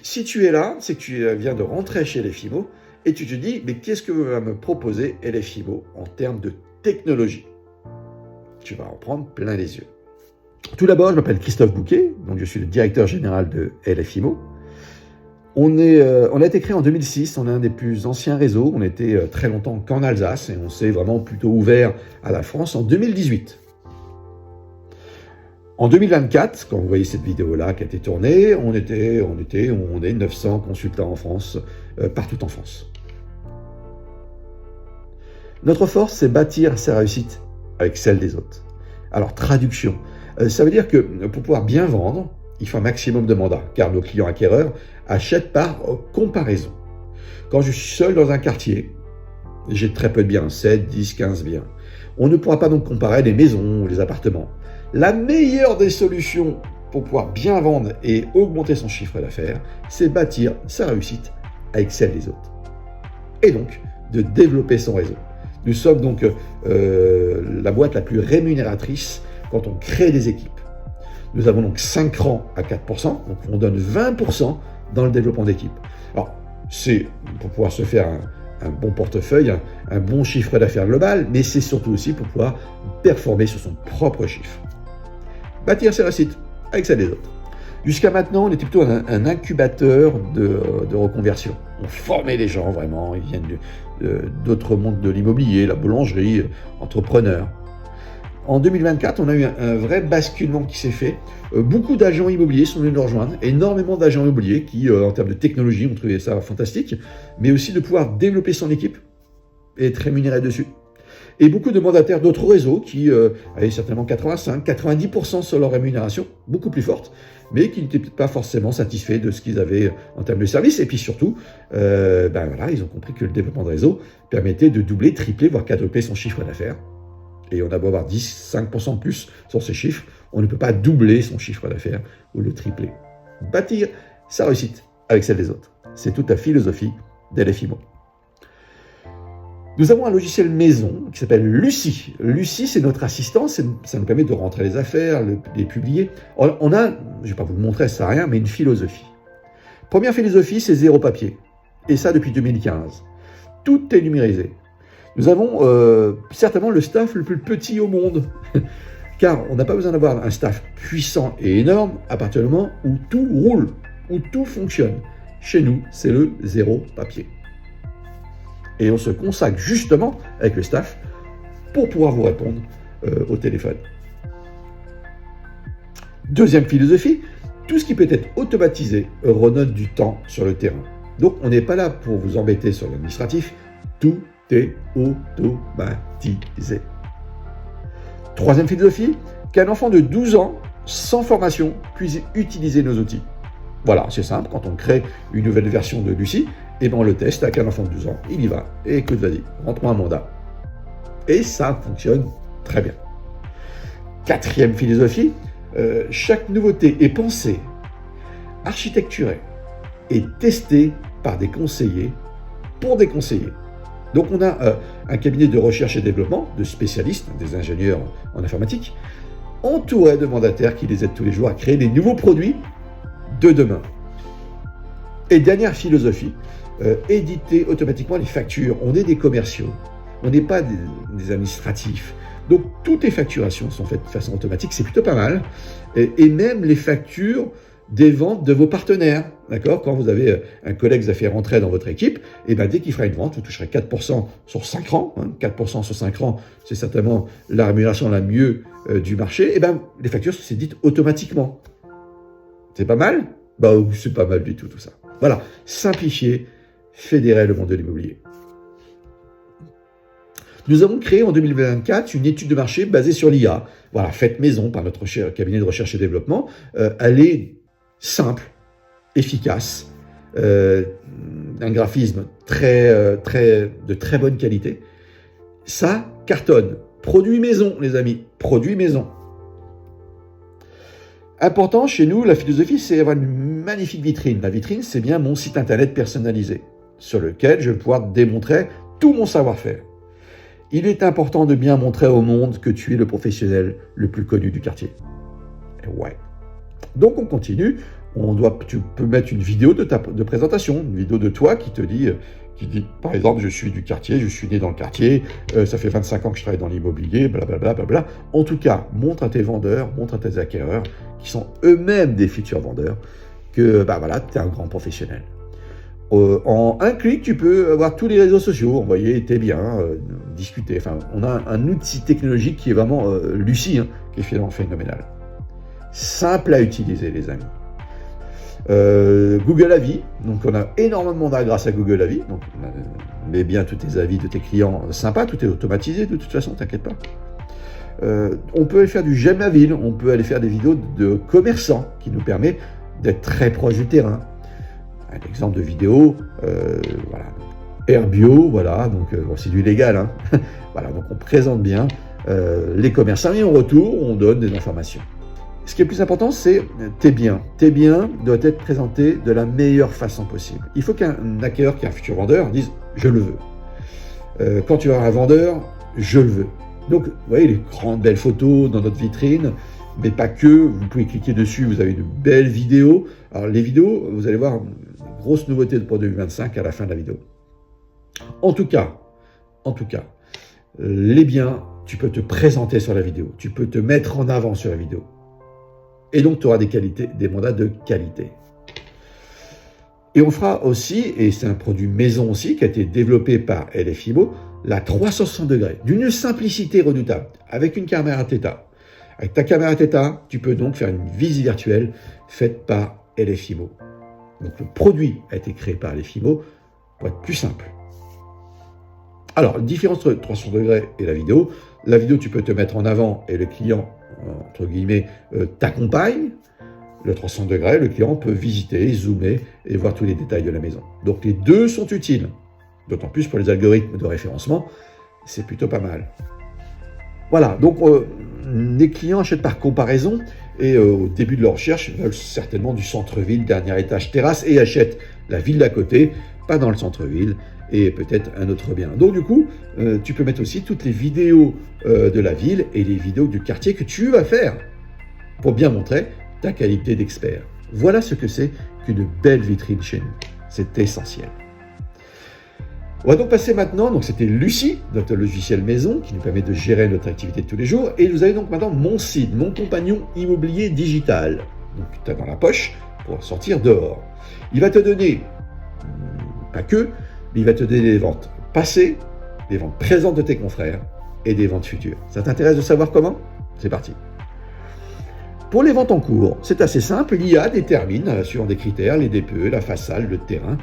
Si tu es là, c'est que tu viens de rentrer chez LFIMO et tu te dis, mais qu'est-ce que va me proposer LFIMO en termes de technologie? Tu vas en prendre plein les yeux. Tout d'abord, je m'appelle Christophe Bouquet, donc je suis le directeur général de LFIMO. On a été créé en 2006, on est un des plus anciens réseaux, on était très longtemps qu'en Alsace et on s'est vraiment plutôt ouvert à la France en 2018. En 2024, quand vous voyez cette vidéo-là qui a été tournée, on est 900 consultants en France, partout en France. Notre force, c'est bâtir sa réussite avec celle des autres. Alors, traduction, ça veut dire que pour pouvoir bien vendre, il faut un maximum de mandats, car nos clients acquéreurs achètent par comparaison. Quand je suis seul dans un quartier, j'ai très peu de biens, 7, 10, 15 biens. On ne pourra pas donc comparer les maisons ou les appartements. La meilleure des solutions pour pouvoir bien vendre et augmenter son chiffre d'affaires, c'est bâtir sa réussite avec celle des autres. Et donc, de développer son réseau. Nous sommes donc la boîte la plus rémunératrice quand on crée des équipes. Nous avons donc 5 rangs à 4%, donc on donne 20% dans le développement d'équipe. Alors, c'est pour pouvoir se faire un bon portefeuille, un bon chiffre d'affaires global, mais c'est surtout aussi pour pouvoir performer sur son propre chiffre. Bâtir ses réussites avec celle des autres. Jusqu'à maintenant, on était plutôt un incubateur de reconversion. On formait les gens vraiment, ils viennent d'autres mondes de l'immobilier, la boulangerie, entrepreneurs. En 2024, on a eu un vrai basculement qui s'est fait. Beaucoup d'agents immobiliers sont venus nous rejoindre, énormément d'agents immobiliers qui, en termes de technologie, ont trouvé ça fantastique, mais aussi de pouvoir développer son équipe et être rémunéré dessus. Et beaucoup de mandataires d'autres réseaux qui avaient certainement 85-90% sur leur rémunération, beaucoup plus forte, mais qui n'étaient pas forcément satisfaits de ce qu'ils avaient en termes de service. Et puis surtout, ils ont compris que le développement de réseau permettait de doubler, tripler, voire quadrupler son chiffre d'affaires. Et on a beau avoir 10-5% de plus sur ces chiffres, on ne peut pas doubler son chiffre d'affaires ou le tripler. Bâtir sa réussite avec celle des autres. C'est toute la philosophie d'LFIMO. Nous avons un logiciel maison qui s'appelle Lucie. Lucie, c'est notre assistant, ça nous permet de rentrer les affaires, les publier. On a, je ne vais pas vous le montrer, ça sert à rien, mais une philosophie. Première philosophie, c'est zéro papier. Et ça depuis 2015. Tout est numérisé. Nous avons certainement le staff le plus petit au monde, car on n'a pas besoin d'avoir un staff puissant et énorme à partir du moment où tout roule, où tout fonctionne. Chez nous, c'est le zéro papier. Et on se consacre justement avec le staff pour pouvoir vous répondre au téléphone. Deuxième philosophie, tout ce qui peut être automatisé redonne du temps sur le terrain. Donc on n'est pas là pour vous embêter sur l'administratif, tout est automatisé. Troisième philosophie, qu'un enfant de 12 ans, sans formation, puisse utiliser nos outils. Voilà, c'est simple, quand on crée une nouvelle version de Lucie, on le teste avec un enfant de 12 ans, il y va, et écoute, vas-y, rentre-moi un mandat. Et ça fonctionne très bien. Quatrième philosophie, chaque nouveauté est pensée, architecturée et testée par des conseillers pour des conseillers. Donc on a un cabinet de recherche et développement, de spécialistes, des ingénieurs en informatique, entouré de mandataires qui les aident tous les jours à créer des nouveaux produits de demain. Et dernière philosophie, éditer automatiquement les factures. On est des commerciaux, on n'est pas des administratifs. Donc toutes les facturations sont faites de façon automatique, c'est plutôt pas mal. Et même les factures des ventes de vos partenaires. D'accord ? Quand vous avez un collègue que vous avez fait rentrer dans votre équipe, dès qu'il fera une vente, vous toucherez 4% sur 5 ans. 4% sur 5 ans, c'est certainement la rémunération la mieux du marché. Les factures sont dites automatiquement. C'est pas mal ? C'est pas mal du tout ça. Voilà, simplifier, fédérer le monde de l'immobilier. Nous avons créé en 2024 une étude de marché basée sur l'IA. Voilà, faite maison par notre cabinet de recherche et développement. Elle est simple, efficace, un graphisme de très bonne qualité. Ça cartonne. Produit maison, les amis, produit maison. Important chez nous, la philosophie, c'est avoir une magnifique vitrine. La vitrine, c'est bien mon site internet personnalisé, sur lequel je vais pouvoir démontrer tout mon savoir-faire. Il est important de bien montrer au monde que tu es le professionnel le plus connu du quartier. Et ouais. Donc on continue, Tu peux mettre une vidéo de présentation, une vidéo de toi qui dit, par exemple, je suis du quartier, je suis né dans le quartier, ça fait 25 ans que je travaille dans l'immobilier, blablabla, blablabla. En tout cas, montre à tes vendeurs, montre à tes acquéreurs, qui sont eux-mêmes des futurs vendeurs, que tu es un grand professionnel. En un clic, tu peux avoir tous les réseaux sociaux, envoyer tes biens, discuter. Enfin, on a un outil technologique qui est vraiment Lucie, qui est finalement phénoménal. Simple à utiliser, les amis. Google Avis, donc on a énormément d'argent grâce à Google Avis, donc on met bien tous tes avis de tes clients sympas, tout est automatisé de toute façon, t'inquiète pas. On peut aller faire du j'aime ma ville, on peut aller faire des vidéos de commerçants qui nous permet d'être très proche du terrain. Un exemple de vidéo, voilà, Airbio, voilà, donc c'est du légal, voilà, donc on présente bien les commerçants et en retour on donne des informations. Ce qui est plus important, c'est tes biens. Tes biens doivent être présentés de la meilleure façon possible. Il faut qu'un acquéreur, qui est un futur vendeur, dise « je le veux ». Quand tu vas avoir un vendeur, je le veux. Donc, vous voyez les grandes belles photos dans notre vitrine, mais pas que. Vous pouvez cliquer dessus, vous avez de belles vidéos. Alors, les vidéos, vous allez voir une grosse nouveauté pour 2025 à la fin de la vidéo. En tout cas, les biens, tu peux te présenter sur la vidéo. Tu peux te mettre en avant sur la vidéo. Et donc, tu auras des mandats de qualité. Et on fera aussi, et c'est un produit maison aussi, qui a été développé par LFIMO, la 360 degrés, d'une simplicité redoutable, avec une caméra Theta. Avec ta caméra Theta, tu peux donc faire une visite virtuelle faite par LFIMO. Donc, le produit a été créé par LFIMO pour être plus simple. Alors, la différence entre 300 degrés et la vidéo, tu peux te mettre en avant et le client, entre guillemets, t'accompagne. Le 300 degrés, le client peut visiter, zoomer et voir tous les détails de la maison. Donc les deux sont utiles. D'autant plus pour les algorithmes de référencement, c'est plutôt pas mal. Voilà, donc les clients achètent par comparaison et au début de leur recherche, ils veulent certainement du centre-ville, dernier étage, terrasse et achètent la ville d'à côté, pas dans le centre-ville, et peut-être un autre bien. Donc du coup, tu peux mettre aussi toutes les vidéos de la ville et les vidéos du quartier que tu vas faire pour bien montrer ta qualité d'expert. Voilà ce que c'est qu'une belle vitrine chez nous. C'est essentiel. On va donc passer maintenant, donc c'était Lucie, notre logiciel maison, qui nous permet de gérer notre activité de tous les jours. Et vous avez donc maintenant mon site, mon compagnon immobilier digital. Donc tu as dans la poche pour sortir dehors. Il va te donner, pas que, mais il va te donner des ventes passées, des ventes présentes de tes confrères et des ventes futures. Ça t'intéresse de savoir comment? C'est parti. Pour les ventes en cours, c'est assez simple. L'IA détermine, suivant des critères, les DPE, la façade, le terrain,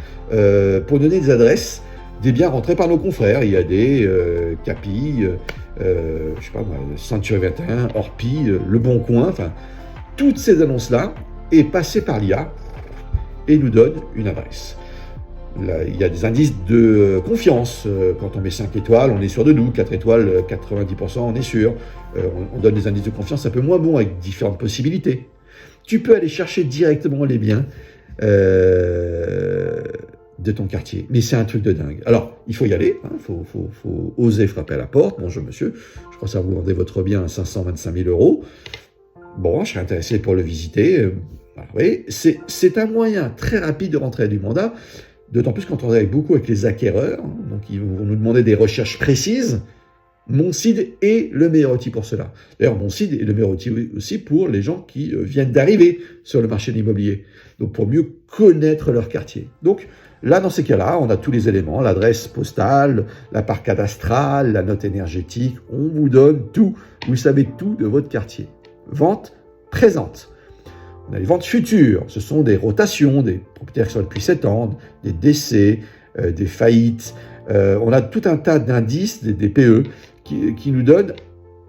pour donner des adresses des biens rentrés par nos confrères. Il y a des Capi, je sais pas moi, Century 21, Orpi, Le Bon Coin, enfin, toutes ces annonces-là est passée par l'IA et nous donne une adresse. Là, il y a des indices de confiance. Quand on met 5 étoiles, on est sûr de nous. 4 étoiles, 90%, on est sûr. On donne des indices de confiance un peu moins bons avec différentes possibilités. Tu peux aller chercher directement les biens de ton quartier. Mais c'est un truc de dingue. Alors, il faut y aller. Il faut oser frapper à la porte. Bonjour monsieur, je crois que ça vous vendez votre bien à 525 000 €. Bon, je serais intéressé pour le visiter. Oui, c'est un moyen très rapide de rentrer du mandat. D'autant plus quand on travaille beaucoup avec les acquéreurs, donc ils vont nous demander des recherches précises. Monseed est le meilleur outil pour cela. D'ailleurs, Monseed est le meilleur outil aussi pour les gens qui viennent d'arriver sur le marché de l'immobilier, donc pour mieux connaître leur quartier. Donc là, dans ces cas-là, on a tous les éléments, l'adresse postale, la part cadastrale, la note énergétique, on vous donne tout, vous savez tout de votre quartier. Vente présente. On a les ventes futures, ce sont des rotations, des propriétaires qui sont là depuis 7 ans, des décès, des faillites. On a tout un tas d'indices, des DPE, qui nous donnent,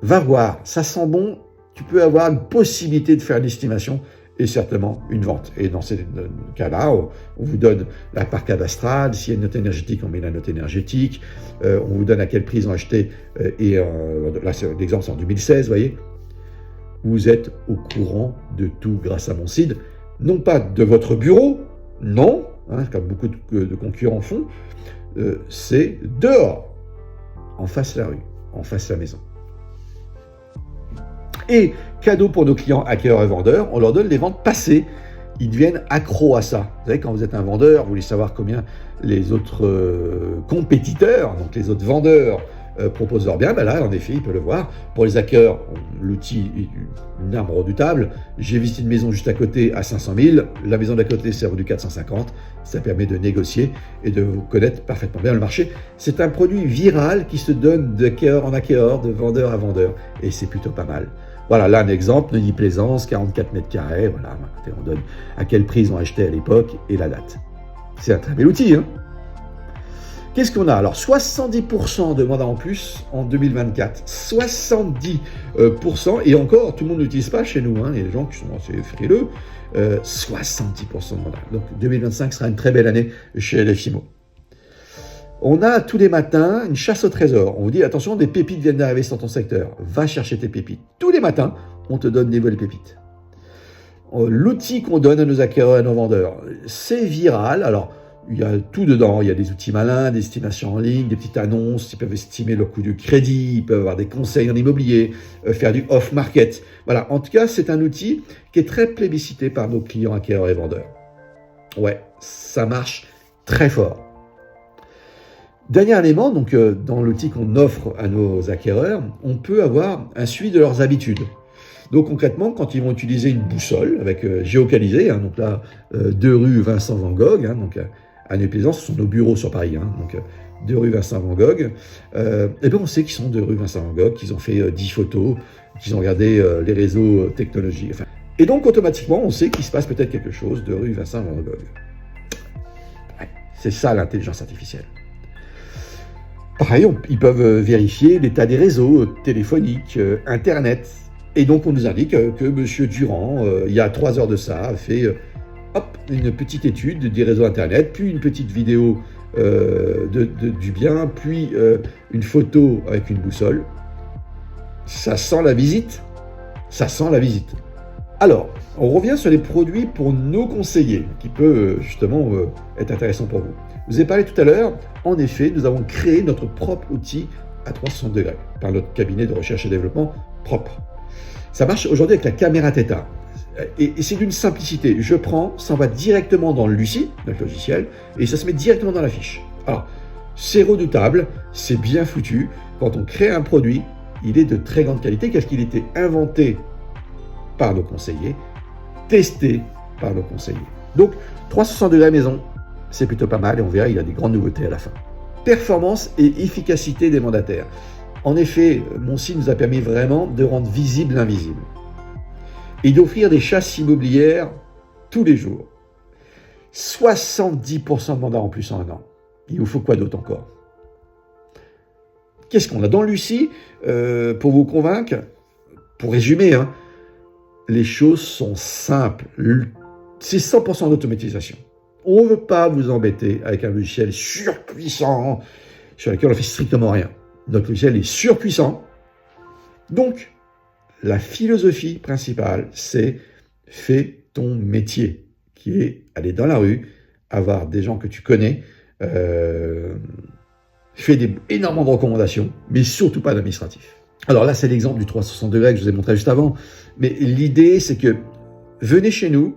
va voir, ça sent bon, tu peux avoir une possibilité de faire une estimation et certainement une vente. Et dans ces cas-là, on vous donne la part cadastrale, s'il y a une note énergétique, on met la note énergétique, on vous donne à quel prix ils ont acheté, et là, l'exemple c'est en 2016, vous voyez. Vous êtes au courant de tout grâce à Monseed, non pas de votre bureau, non, comme beaucoup de concurrents font, c'est dehors, en face de la rue, en face de la maison. Et cadeau pour nos clients acquéreurs et vendeurs, on leur donne les ventes passées. ils deviennent accros à ça. Vous savez, quand vous êtes un vendeur, vous voulez savoir combien les autres compétiteurs, donc les autres vendeurs, proposent leur bien, ben là, en effet, il peut le voir. Pour les hackers, l'outil est une arme redoutable. J'ai visité une maison juste à côté à 500 000. La maison d'à côté s'est vendue 450. Ça permet de négocier et de vous connaître parfaitement bien le marché. C'est un produit viral qui se donne d'acquéreur en acquéreur, de vendeur à vendeur. Et c'est plutôt pas mal. Voilà, là un exemple, Neuilly Plaisance, 44 mètres carrés. Voilà, écoutez, on donne à quel prix ils ont acheté à l'époque et la date. C'est un très bel outil, hein. Qu'est-ce qu'on a? Alors, 70% de mandats en plus en 2024. 70%, et encore, tout le monde n'utilise pas chez nous, hein. Il y a des gens qui sont assez frileux. 70% de mandats. Donc, 2025 sera une très belle année chez LFIMO. On a tous les matins une chasse au trésor. On vous dit, attention, des pépites viennent d'arriver dans ton secteur. Va chercher tes pépites. Tous les matins, on te donne des nouvelles pépites. L'outil qu'on donne à nos acquéreurs et à nos vendeurs, c'est viral. Alors, il y a tout dedans. Il y a des outils malins, des estimations en ligne, des petites annonces. Ils peuvent estimer leur coût du crédit. Ils peuvent avoir des conseils en immobilier, faire du off-market. Voilà. En tout cas, c'est un outil qui est très plébiscité par nos clients acquéreurs et vendeurs. Ouais, ça marche très fort. Dernier élément, donc, dans l'outil qu'on offre à nos acquéreurs, on peut avoir un suivi de leurs habitudes. Donc concrètement, quand ils vont utiliser une boussole avec géocalisée, hein, donc là, 2 rue Vincent Van Gogh, hein, donc à Neuilly-Plaisance, ce sont nos bureaux sur Paris, hein, donc 2 rue Vincent Van Gogh, et bien on sait qu'ils sont 2 rue Vincent Van Gogh, qu'ils ont fait 10 photos, qu'ils ont regardé les réseaux technologiques, enfin, et donc automatiquement, on sait qu'il se passe peut-être quelque chose de rue Vincent Van Gogh. Ouais, c'est ça l'intelligence artificielle. Pareil, ils peuvent vérifier l'état des réseaux téléphoniques, Internet. Et donc, on nous indique que M. Durand, il y a 3 heures de ça, a fait une petite étude des réseaux Internet, puis une petite vidéo du bien, puis une photo avec une boussole. Ça sent la visite. Ça sent la visite. Alors, on revient sur les produits pour nos conseillers, qui peut justement être intéressant pour vous. Je vous ai parlé tout à l'heure, en effet, nous avons créé notre propre outil à 360 degrés, par notre cabinet de recherche et développement propre. Ça marche aujourd'hui avec la caméra Theta. Et c'est d'une simplicité. Je prends, ça va directement dans le Lucie, notre logiciel, et ça se met directement dans la fiche. Alors, c'est redoutable, c'est bien foutu. Quand on crée un produit, il est de très grande qualité, parce qu'il était inventé par nos conseillers, testé par nos conseillers. Donc, 360 degrés maison, c'est plutôt pas mal, et on verra, il y a des grandes nouveautés à la fin. Performance et efficacité des mandataires. En effet, mon site nous a permis vraiment de rendre visible l'invisible et d'offrir des chasses immobilières tous les jours. 70% de mandats en plus en un an. Il vous faut quoi d'autre encore? Qu'est-ce qu'on a dans Lucie pour vous convaincre? Pour résumer, hein, les choses sont simples. C'est 100% d'automatisation. On ne veut pas vous embêter avec un logiciel surpuissant sur lequel on ne fait strictement rien. Notre logiciel est surpuissant. Donc, la philosophie principale, c'est fais ton métier, qui est aller dans la rue, avoir des gens que tu connais, fais énormément de recommandations, mais surtout pas d'administratif. Alors là, c'est l'exemple du 360 degrés que je vous ai montré juste avant. Mais l'idée, c'est que venez chez nous,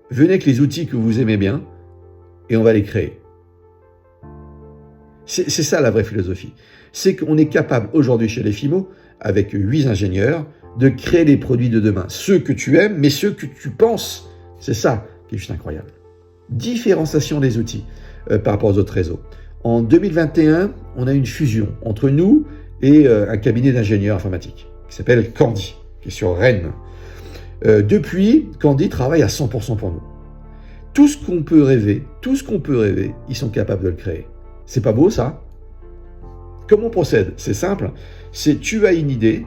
venez avec les outils que vous aimez bien, et on va les créer. C'est ça la vraie philosophie. C'est qu'on est capable aujourd'hui chez LFIMO, avec 8 ingénieurs, de créer les produits de demain. Ceux que tu aimes, mais ceux que tu penses. C'est ça qui est juste incroyable. Différenciation des outils par rapport aux autres réseaux. En 2021, on a une fusion entre nous et un cabinet d'ingénieurs informatiques qui s'appelle Candy, qui est sur Rennes. Depuis, Candy travaille à 100% pour nous. Tout ce qu'on peut rêver, ils sont capables de le créer. C'est pas beau, ça? Comment on procède? C'est simple. C'est tu as une idée,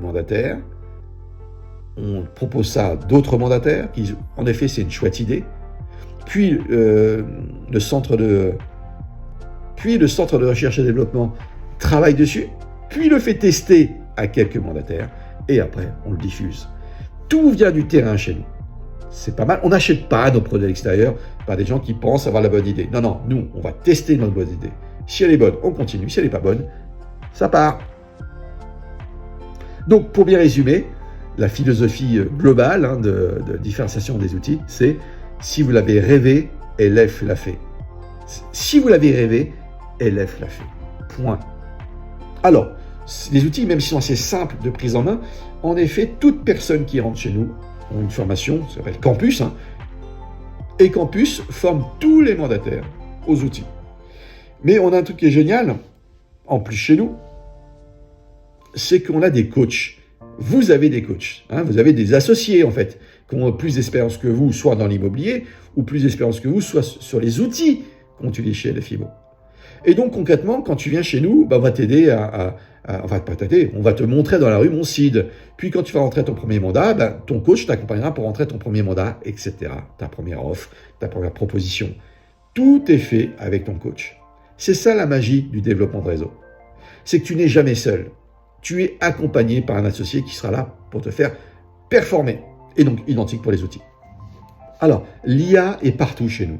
mandataire, on propose ça à d'autres mandataires, qui, en effet, c'est une chouette idée. Puis, le centre de recherche et développement travaille dessus, puis le fait tester à quelques mandataires, et après, on le diffuse. Tout vient du terrain chez nous. C'est pas mal. On n'achète pas nos produits à l'extérieur par des gens qui pensent avoir la bonne idée. Non, non, nous, on va tester notre bonne idée. Si elle est bonne, on continue. Si elle n'est pas bonne, ça part. Donc, pour bien résumer, la philosophie globale de différenciation des outils, c'est si vous l'avez rêvé, LF l'a fait. Si vous l'avez rêvé, LF l'a fait. Point. Alors, les outils, même s'ils sont assez simples de prise en main, en effet, toute personne qui rentre chez nous ont une formation, ça s'appelle Campus, et Campus forme tous les mandataires aux outils. Mais on a un truc qui est génial, en plus chez nous, c'est qu'on a des coachs. Vous avez des coachs, vous avez des associés en fait, qui ont plus d'expérience que vous, soit dans l'immobilier, ou plus d'expérience que vous, soit sur les outils qu'on utilise chez LFIMO. Et donc concrètement, quand tu viens chez nous, on va t'aider enfin pas t'aider, on va te montrer dans la rue mon CID. Puis quand tu vas rentrer à ton premier mandat, ton coach t'accompagnera pour rentrer à ton premier mandat, etc. Ta première offre, ta première proposition. Tout est fait avec ton coach. C'est ça la magie du développement de réseau. C'est que tu n'es jamais seul. Tu es accompagné par un associé qui sera là pour te faire performer. Et donc, identique pour les outils. Alors, l'IA est partout chez nous.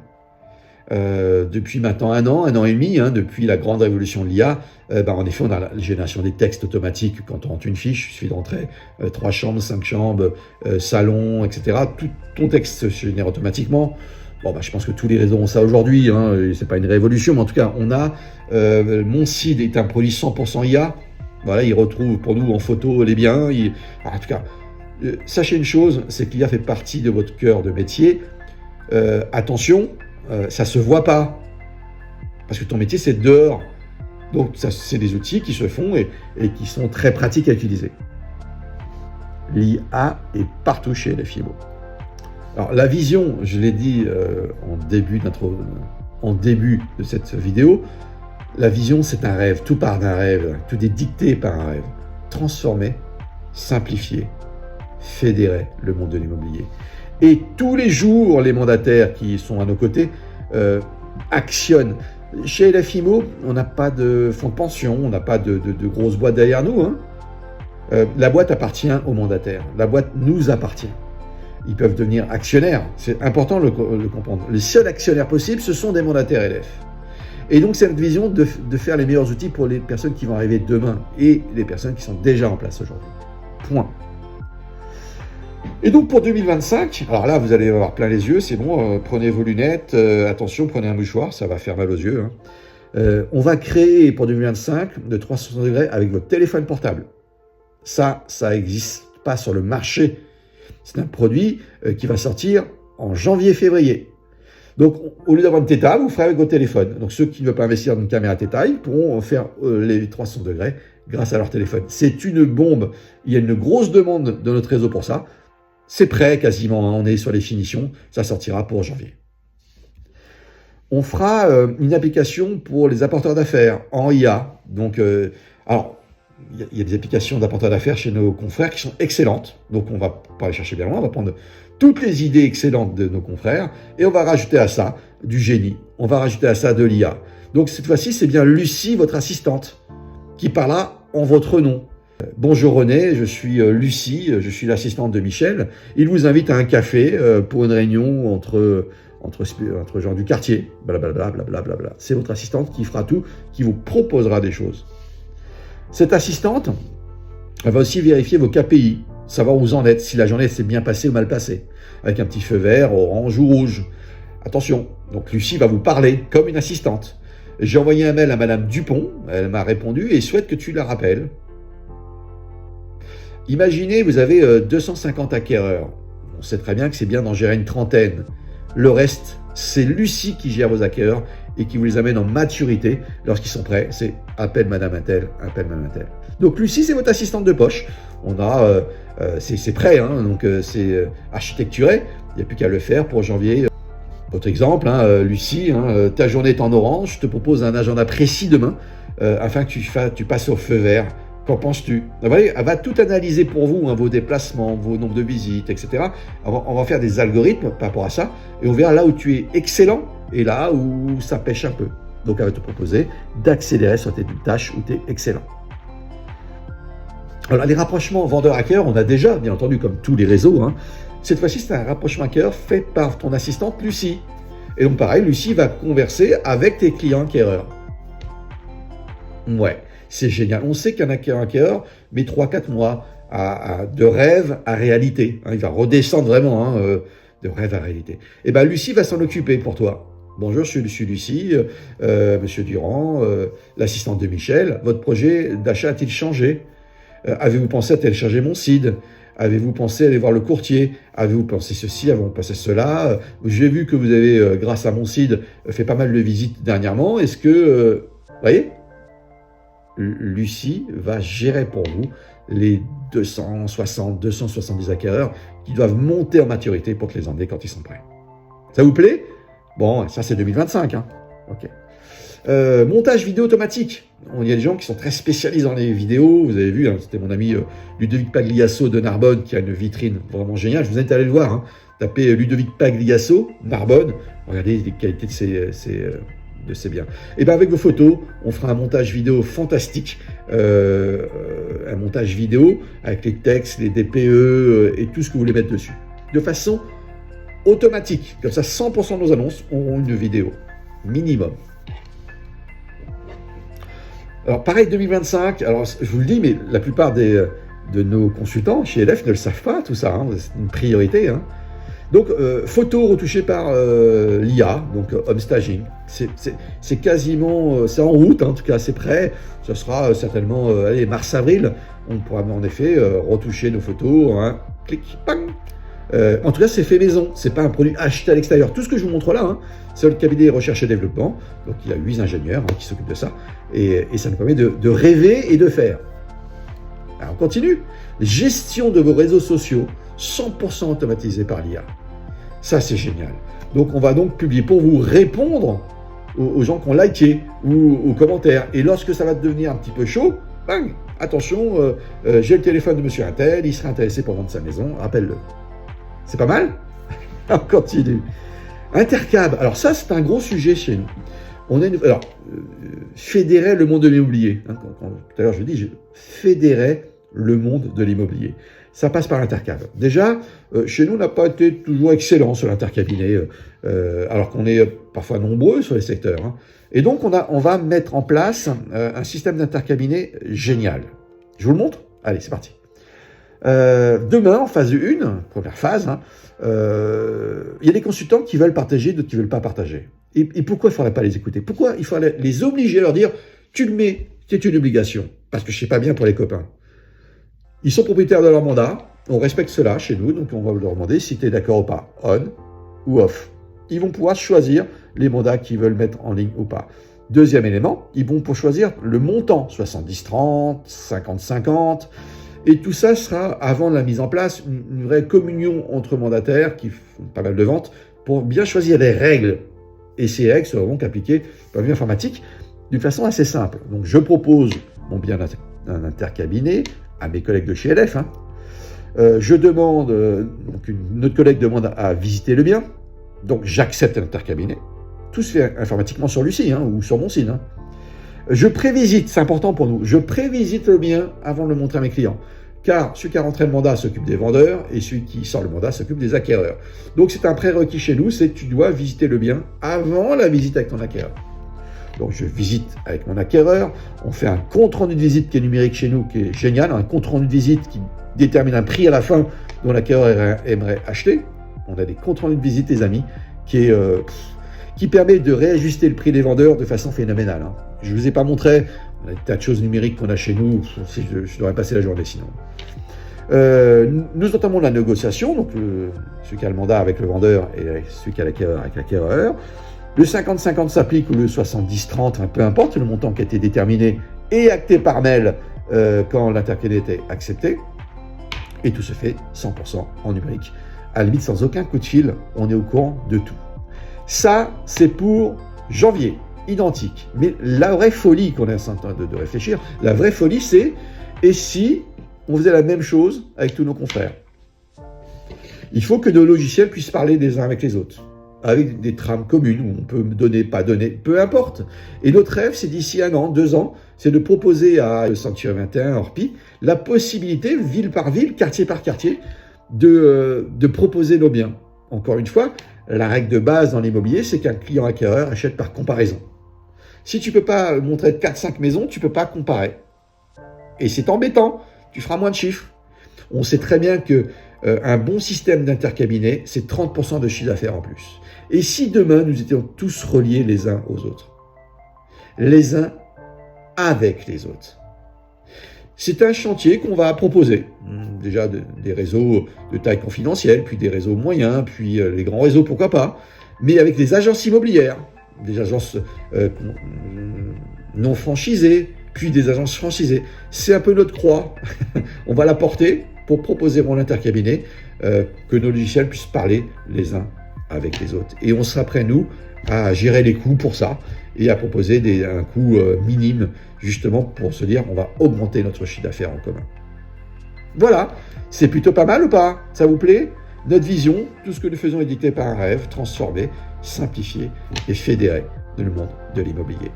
Depuis maintenant un an et demi, depuis la grande révolution de l'IA, en effet, on a la génération des textes automatiques quand on rentre une fiche. Il suffit d'entrer 3 chambres, 5 chambres, salon, etc. Tout ton texte se génère automatiquement. Je pense que tous les réseaux ont ça aujourd'hui. C'est pas une révolution, mais en tout cas, on a mon CID est un produit 100% IA. Voilà, il retrouve pour nous en photo les biens. En tout cas, sachez une chose, c'est que l'IA fait partie de votre cœur de métier. Attention, ça se voit pas. Parce que ton métier, c'est dehors. Donc, c'est des outils qui se font et qui sont très pratiques à utiliser. L'IA est partout chez LFIMO. Alors, la vision, je l'ai dit en début de cette vidéo, la vision, c'est un rêve, tout part d'un rêve, tout est dicté par un rêve. Transformer, simplifier, fédérer le monde de l'immobilier. Et tous les jours, les mandataires qui sont à nos côtés actionnent. Chez LFIMO, on n'a pas de fonds de pension, on n'a pas de grosses boîtes derrière nous. La boîte appartient aux mandataires, la boîte nous appartient. Ils peuvent devenir actionnaires, c'est important de le comprendre. Les seuls actionnaires possibles, ce sont des mandataires LF. Et donc, c'est notre vision de faire les meilleurs outils pour les personnes qui vont arriver demain et les personnes qui sont déjà en place aujourd'hui. Point. Et donc, pour 2025, alors là, vous allez avoir plein les yeux, c'est bon, prenez vos lunettes, attention, prenez un mouchoir, ça va faire mal aux yeux. On va créer pour 2025 de 360 degrés avec votre téléphone portable. Ça n'existe pas sur le marché. C'est un produit qui va sortir en janvier-février. Donc, au lieu d'avoir une Theta, vous ferez avec votre téléphone. Donc, ceux qui ne veulent pas investir dans une caméra Theta, ils pourront faire les 300 degrés grâce à leur téléphone. C'est une bombe. Il y a une grosse demande de notre réseau pour ça. C'est prêt quasiment. On est sur les finitions. Ça sortira pour janvier. On fera une application pour les apporteurs d'affaires en IA. Donc, alors, il y a des applications d'apporteurs d'affaires chez nos confrères qui sont excellentes. Donc, on va pas aller chercher bien loin. On va prendre toutes les idées excellentes de nos confrères et on va rajouter à ça du génie. On va rajouter à ça de l'IA. Donc, cette fois-ci, c'est bien Lucie, votre assistante, qui parlera en votre nom. Bonjour René, je suis Lucie, je suis l'assistante de Michel. Il vous invite à un café pour une réunion entre gens du quartier. Blablabla, blablabla. C'est votre assistante qui fera tout, qui vous proposera des choses. Cette assistante, elle va aussi vérifier vos KPI, savoir où vous en êtes, si la journée s'est bien passée ou mal passée, avec un petit feu vert, orange ou rouge. Attention, donc Lucie va vous parler comme une assistante. J'ai envoyé un mail à Madame Dupont, elle m'a répondu et souhaite que tu la rappelles. Imaginez, vous avez 250 acquéreurs. On sait très bien que c'est bien d'en gérer une trentaine. Le reste, c'est Lucie qui gère vos acquéreurs et qui vous les amène en maturité lorsqu'ils sont prêts. C'est appelle Madame Intel, appelle Madame Intel. Donc Lucie, c'est votre assistante de poche. On a, c'est prêt, donc c'est architecturé. Il n'y a plus qu'à le faire pour janvier. Autre exemple, Lucie, ta journée est en orange. Je te propose un agenda précis demain afin que tu passes au feu vert. Qu'en penses-tu? Elle va tout analyser pour vous, vos déplacements, vos nombres de visites, etc. On va faire des algorithmes par rapport à ça et on verra là où tu es excellent et là où ça pêche un peu. Donc, elle va te proposer d'accélérer sur tes tâches où tu es excellent. Alors, les rapprochements vendeur-hacker, on a déjà, bien entendu, comme tous les réseaux. Cette fois-ci, c'est un rapprochement hacker fait par ton assistante Lucie. Et donc, pareil, Lucie va converser avec tes clients acquéreurs. Ouais. C'est génial. On sait qu'un acquéreur met 3-4 mois de rêve à réalité. Hein, il va redescendre vraiment de rêve à réalité. Et ben Lucie va s'en occuper pour toi. Bonjour, je suis Lucie, Monsieur Durand, l'assistante de Michel. Votre projet d'achat a-t-il changé? Avez-vous pensé à télécharger mon site? Avez-vous pensé à aller voir le courtier? Avez-vous pensé ceci? Avez-vous pensé cela? J'ai vu que vous avez, grâce à mon site, fait pas mal de visites dernièrement. Est-ce que... vous voyez, Lucie va gérer pour vous les 270 acquéreurs qui doivent monter en maturité pour te les emmener quand ils sont prêts. Ça vous plaît? Bon, ça c'est 2025. Hein. Ok. Montage vidéo automatique. Il y a des gens qui sont très spécialisés dans les vidéos. Vous avez vu, hein, c'était mon ami Ludovic Pagliasso de Narbonne qui a une vitrine vraiment géniale. Je vous invite à aller le voir. Hein. Tapez Ludovic Pagliasso, Narbonne. Regardez les qualités de ces biens. Et bien avec vos photos, on fera un montage vidéo fantastique. Un montage vidéo avec les textes, les DPE et tout ce que vous voulez mettre dessus. De façon automatique. Comme ça, 100% de nos annonces auront une vidéo. Minimum. Alors pareil, 2025, alors je vous le dis, mais la plupart de nos consultants chez LF ne le savent pas, tout ça, hein, c'est une priorité. Hein. Donc, photos retouchées par l'IA, donc home staging, c'est quasiment, c'est en route, hein, en tout cas c'est prêt, ce sera certainement, allez, mars-avril, on pourra en effet retoucher nos photos, hein, clic, bang. En tout cas, c'est fait maison, c'est pas un produit acheté à l'extérieur. Tout ce que je vous montre là, hein, c'est le cabinet recherche et développement. Donc, il y a 8 ingénieurs qui s'occupent de ça. Et ça nous permet de rêver et de faire. Alors, on continue. Gestion de vos réseaux sociaux, 100% automatisé par l'IA. Ça, c'est génial. Donc, on va donc publier pour vous répondre aux gens qui ont liké ou aux commentaires. Et lorsque ça va devenir un petit peu chaud, bang, attention, j'ai le téléphone de monsieur Intel, il serait intéressé pour vendre sa maison, rappelle-le. C'est pas mal? On continue. Intercab. Alors ça, c'est un gros sujet chez nous. On a fédérer le monde de l'immobilier. Hein, tout à l'heure, je dis, fédérer le monde de l'immobilier. Ça passe par l'intercab. Déjà, chez nous, on n'a pas été toujours excellent sur l'intercabinet, alors qu'on est parfois nombreux sur les secteurs. Hein. Et donc, on va mettre en place un système d'intercabinet génial. Je vous le montre? Allez, c'est parti. Demain, en phase 1, première phase, hein, il y a des consultants qui veulent partager, d'autres qui ne veulent pas partager. Et pourquoi il ne faudrait pas les écouter? Pourquoi il faudrait les obliger à leur dire « tu le mets, c'est une obligation » parce que je ne sais pas bien pour les copains. Ils sont propriétaires de leur mandat, on respecte cela chez nous, donc on va leur demander si tu es d'accord ou pas, on ou off. Ils vont pouvoir choisir les mandats qu'ils veulent mettre en ligne ou pas. Deuxième élément, ils vont pour choisir le montant, 70-30, 50-50, et tout ça sera, avant la mise en place, une vraie communion entre mandataires qui font pas mal de ventes pour bien choisir les règles. Et ces règles seront donc appliquées par vue informatique d'une façon assez simple. Donc je propose mon bien d'un intercabinet à mes collègues de chez LF. Hein. Je demande, donc notre collègue demande à visiter le bien. Donc j'accepte l'intercabinet. Tout se fait informatiquement sur Lucie hein, ou sur mon site. Hein. Je prévisite, c'est important pour nous, je prévisite le bien avant de le montrer à mes clients. Car celui qui a rentré le mandat s'occupe des vendeurs et celui qui sort le mandat s'occupe des acquéreurs. Donc c'est un prérequis chez nous, c'est que tu dois visiter le bien avant la visite avec ton acquéreur. Donc je visite avec mon acquéreur, on fait un compte-rendu de visite qui est numérique chez nous, qui est génial, un compte-rendu de visite qui détermine un prix à la fin dont l'acquéreur aimerait acheter. On a des comptes-rendus de visite, les amis, qui permet de réajuster le prix des vendeurs de façon phénoménale. Hein. Je ne vous ai pas montré, on a des tas de choses numériques qu'on a chez nous, je devrais passer la journée sinon. Nous entamons la négociation, donc celui qui a le mandat avec le vendeur et celui qui a l'acquéreur avec l'acquéreur. Le 50-50 s'applique ou le 70-30, peu importe, le montant qui a été déterminé et acté par mail quand l'intercabinet était accepté. Et tout se fait 100% en numérique. À la limite, sans aucun coup de fil, on est au courant de tout. Ça, c'est pour janvier, identique. Mais la vraie folie qu'on est en train de réfléchir, la vraie folie, c'est et si on faisait la même chose avec tous nos confrères? Il faut que nos logiciels puissent parler des uns avec les autres, avec des trames communes où on peut donner, pas donner, peu importe. Et notre rêve, c'est d'ici 1 an, 2 ans, c'est de proposer à Sanctuaire 21, Orpi, la possibilité, ville par ville, quartier par quartier, de proposer nos biens. Encore une fois, la règle de base dans l'immobilier, c'est qu'un client acquéreur achète par comparaison. Si tu ne peux pas montrer 4-5 maisons, tu ne peux pas comparer. Et c'est embêtant, tu feras moins de chiffres. On sait très bien que un bon système d'intercabinet, c'est 30% de chiffre d'affaires en plus. Et si demain, nous étions tous reliés les uns aux autres, les uns avec les autres, c'est un chantier qu'on va proposer. Déjà des réseaux de taille confidentielle, puis des réseaux moyens, puis les grands réseaux, pourquoi pas, mais avec des agences immobilières, des agences non franchisées, puis des agences franchisées. C'est un peu notre croix. On va la porter pour proposer en intercabinet que nos logiciels puissent parler les uns avec les autres. Et on sera prêt, nous, à gérer les coûts pour ça et à proposer un coût minime, justement pour se dire on va augmenter notre chiffre d'affaires en commun. Voilà, c'est plutôt pas mal ou pas? Ça vous plaît? Notre vision, tout ce que nous faisons est dicté par un rêve, transformer, simplifier et fédérer le monde de l'immobilier.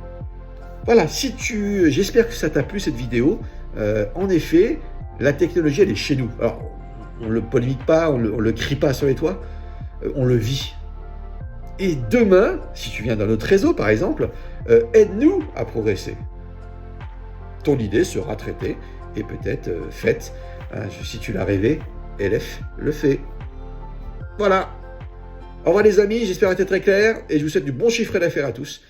Voilà, j'espère que ça t'a plu cette vidéo. En effet, la technologie, elle est chez nous. Alors, on ne le polémique pas, on le crie pas sur les toits, on le vit. Et demain, si tu viens dans notre réseau, par exemple, aide-nous à progresser. Ton idée sera traitée et peut-être faite. Si tu l'as rêvé, LF le fait. Voilà. Au revoir les amis, j'espère être très clair et je vous souhaite du bon chiffre d'affaires à tous.